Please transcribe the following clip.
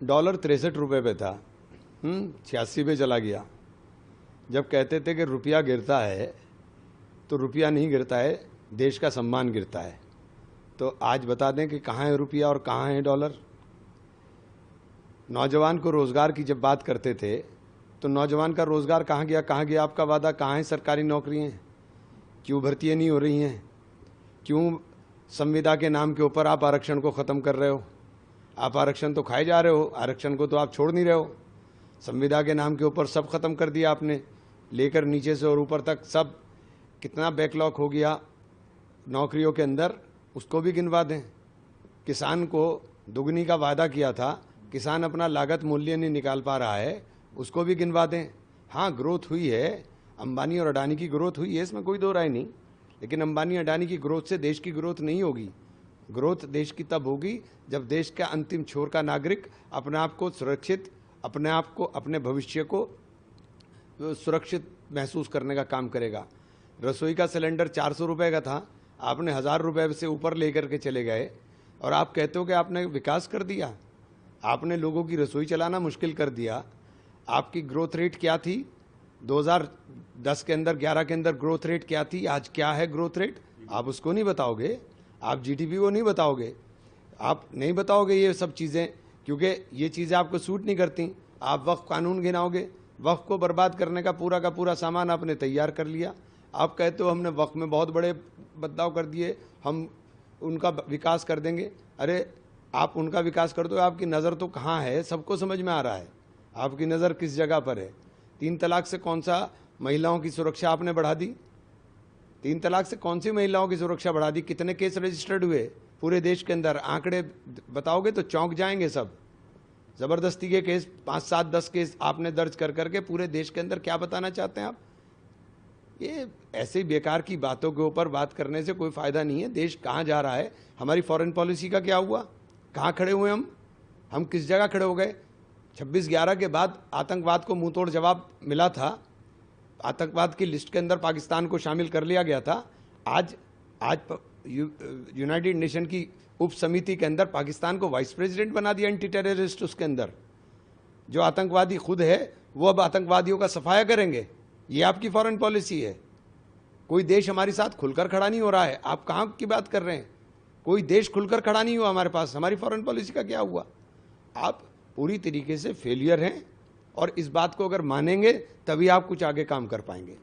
Dollar 63 रुपये पे था, 86 पे चला गया। जब कहते थे कि रुपया गिरता है तो रुपया नहीं गिरता है, देश का सम्मान गिरता है। तो आज बता दें कि कहाँ है रुपया और कहाँ है डॉलर। नौजवान को रोज़गार की जब बात करते थे तो नौजवान का रोज़गार कहाँ गया? कहाँ गया आपका वादा? कहाँ है सरकारी नौकरियाँ? क्यों भर्तियाँ नहीं हो रही हैं? क्यों संविदा के नाम के ऊपर आप आरक्षण को ख़त्म कर रहे हो? आप आरक्षण तो खाए जा रहे हो, आरक्षण को तो आप छोड़ नहीं रहे हो। संविदा के नाम के ऊपर सब खत्म कर दिया आपने, लेकर नीचे से और ऊपर तक सब। कितना बैकलॉग हो गया नौकरियों के अंदर, उसको भी गिनवा दें। किसान को दुगनी का वादा किया था, किसान अपना लागत मूल्य नहीं निकाल पा रहा है, उसको भी गिनवा दें। हाँ, ग्रोथ हुई है, अंबानी और अडानी की ग्रोथ हुई है, इसमें कोई दो राय नहीं, लेकिन अंबानी अडानी की ग्रोथ से देश की ग्रोथ नहीं होगी। ग्रोथ देश की तब होगी जब देश का अंतिम छोर का नागरिक अपने आप को सुरक्षित, अपने आप को, अपने भविष्य को सुरक्षित महसूस करने का काम करेगा। रसोई का सिलेंडर 400 रुपये का था, आपने 1000 रुपये से ऊपर लेकर के चले गए और आप कहते हो कि आपने विकास कर दिया। आपने लोगों की रसोई चलाना मुश्किल कर दिया। आपकी ग्रोथ रेट क्या थी 2010 के अंदर, 11 के अंदर ग्रोथ रेट क्या थी? आज क्या है ग्रोथ रेट? आप उसको नहीं बताओगे, आप जीडीपी को नहीं बताओगे, आप नहीं बताओगे ये सब चीज़ें, क्योंकि ये चीज़ें आपको सूट नहीं करती। आप वक्फ कानून गिनाओगे, वक्फ को बर्बाद करने का पूरा सामान आपने तैयार कर लिया। आप कहते हो हमने वक्फ में बहुत बड़े बदलाव कर दिए, हम उनका विकास कर देंगे। अरे आप उनका विकास कर दो, आपकी नज़र तो कहाँ है? सबको समझ में आ रहा है आपकी नज़र किस जगह पर है। 3 तलाक से कौन सा महिलाओं की सुरक्षा आपने बढ़ा दी? 3 तलाक से कौन सी महिलाओं की सुरक्षा बढ़ा दी? कितने केस रजिस्टर्ड हुए पूरे देश के अंदर? आंकड़े बताओगे तो चौंक जाएंगे सब। ज़बरदस्ती के केस 5, 7, 10 केस आपने दर्ज कर करके पूरे देश के अंदर क्या बताना चाहते हैं आप? ये ऐसे बेकार की बातों के ऊपर बात करने से कोई फ़ायदा नहीं है। देश कहाँ जा रहा है? हमारी फॉरेन पॉलिसी का क्या हुआ? कहाँ खड़े हुए हम किस जगह खड़े हो गए? 26/11 के बाद आतंकवाद को मुंह तोड़ जवाब मिला था, आतंकवाद की लिस्ट के अंदर पाकिस्तान को शामिल कर लिया गया था। आज यूनाइटेड नेशन की उप समिति के अंदर पाकिस्तान को वाइस प्रेसिडेंट बना दिया, एंटी टेररिस्ट। उसके अंदर जो आतंकवादी खुद है वो अब आतंकवादियों का सफाया करेंगे। ये आपकी फॉरेन पॉलिसी है। कोई देश हमारे साथ खुलकर खड़ा नहीं हो रहा है। आप कहाँ की बात कर रहे हैं? कोई देश खुलकर खड़ा नहीं हुआ हमारे पास। हमारी फॉरेन पॉलिसी का क्या हुआ? आप पूरी तरीके से फेलियर हैं, और इस बात को अगर मानेंगे तभी आप कुछ आगे काम कर पाएंगे।